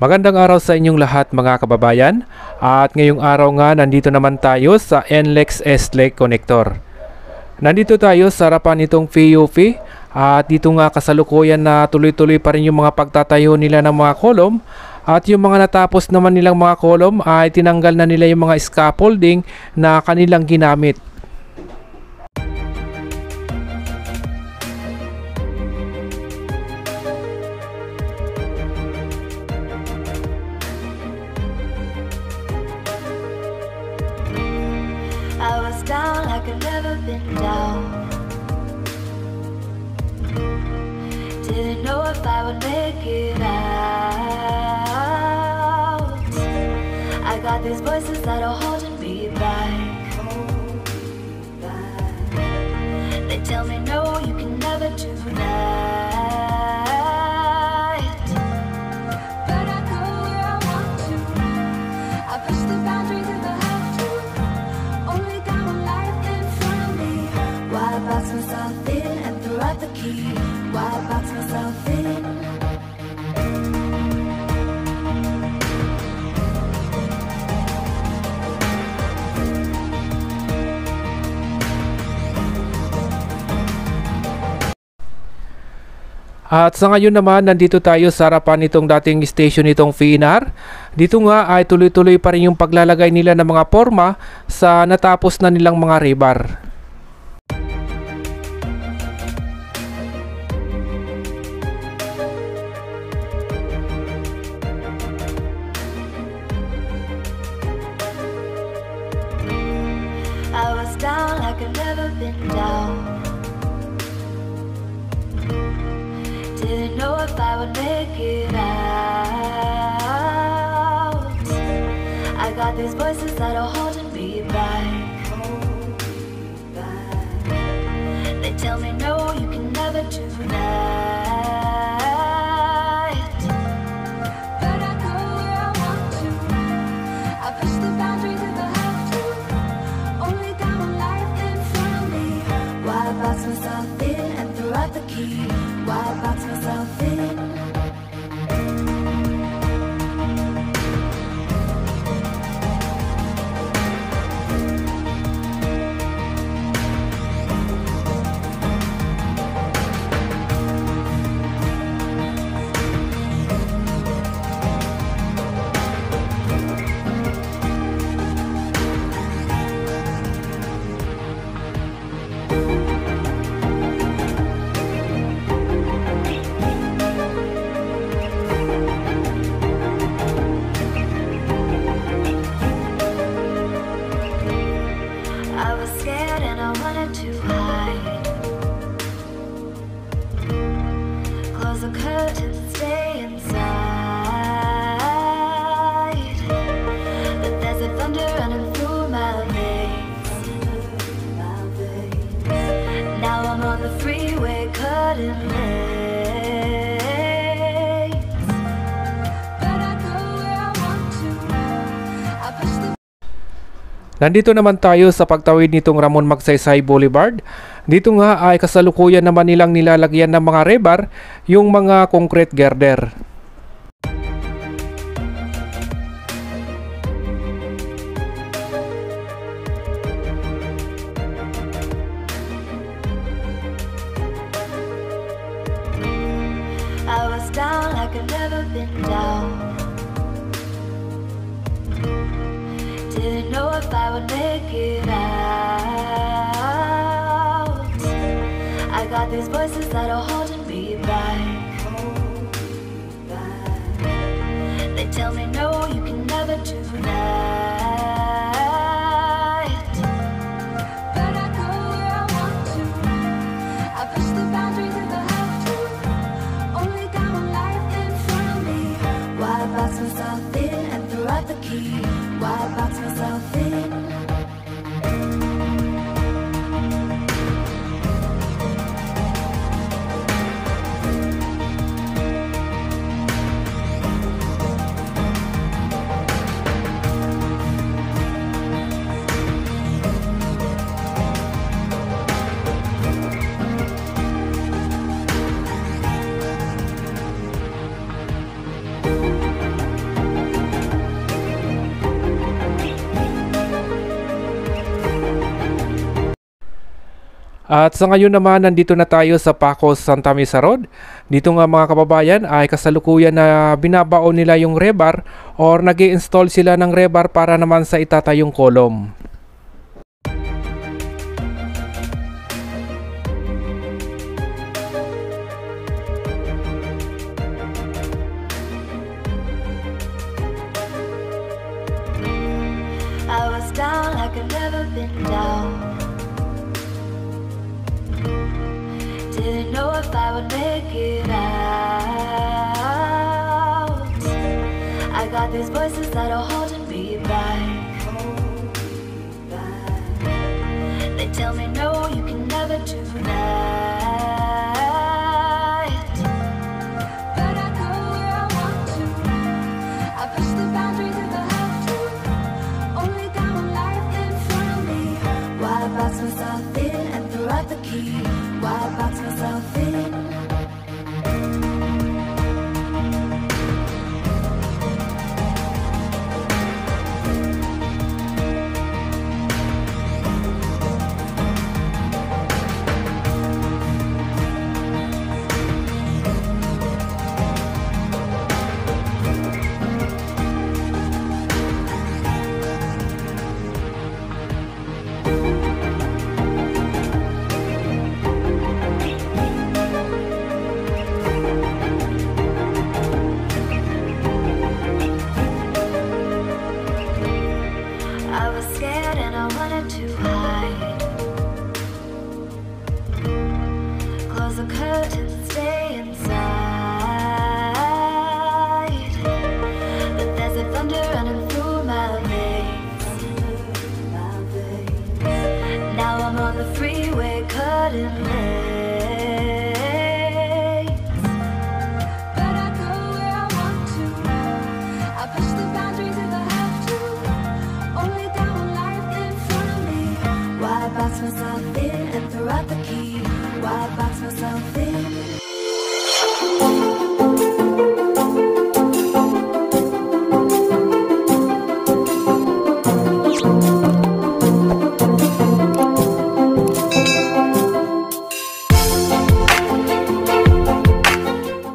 Magandang araw sa inyong lahat mga kababayan, at ngayong araw nga nandito naman tayo sa NLEX S-Lake Connector. Nandito tayo sa harapan nitong FEUP at dito nga kasalukuyan na tuloy-tuloy pa rin yung mga pagtatayo nila ng mga kolom, at yung mga natapos naman nilang mga kolom ay tinanggal na nila yung mga scaffolding na kanilang ginamit. I was down like I've never been down. Didn't know if I would make it out. I got these voices that are holding me back. They tell me no, you can never do that. But I go where I want to. I push the boundaries if I have to. Only got one life in front of me. Why box myself in and throw out the key? Why box myself in? At sa ngayon naman, nandito tayo sa harapan nitong dating station nitong FENAR. Dito nga ay tuloy-tuloy pa rin yung paglalagay nila ng mga forma sa natapos na nilang mga rebar. I was down like I've never been down. Didn't know if I would make it out. I got these voices that are holding me back. They tell me no, you can never do that. But I go where I want to. I push the boundaries if I have to. Only got one life in front of me. Why box myself in and throw out the key? Why box myself in? I was scared and I wanted to hide. Close the curtains and stay inside. But there's a thunder running through my veins. Now I'm on the freeway cutting lanes. But I go where I want to. I push the Nandito naman tayo sa pagtawid nitong Ramon Magsaysay Boulevard. Dito nga ay kasalukuyan naman nilang nilalagyan ng mga rebar yung mga concrete girder. I was down like I've never been down. Didn't know if I would make it out. I got these voices that are holding me back. They tell me no, you can never do that. But I go where I want to. I push the boundaries if I have to. Only got one life in front of me. Why box myself in and throw out the key? Why box myself in? At sa ngayon naman, nandito na tayo sa Pacos, Santa Mesa Road. Dito nga mga kababayan ay kasalukuyan na binabaon nila yung rebar or nag-i-install sila ng rebar para naman sa itatayong kolom. I was down like I've never been down. Didn't know if I would make it out. I got these voices that are holding me back. They tell me no, you can never do that. But I go where I want to. I push the boundaries if I have to. Only got one life in front of me. Why box myself in and throw out the key? Why box myself in? I was scared and I wanted to hide. Close the curtains and stay inside. But there's a thunder running through my veins. Now I'm on the freeway cutting lanes.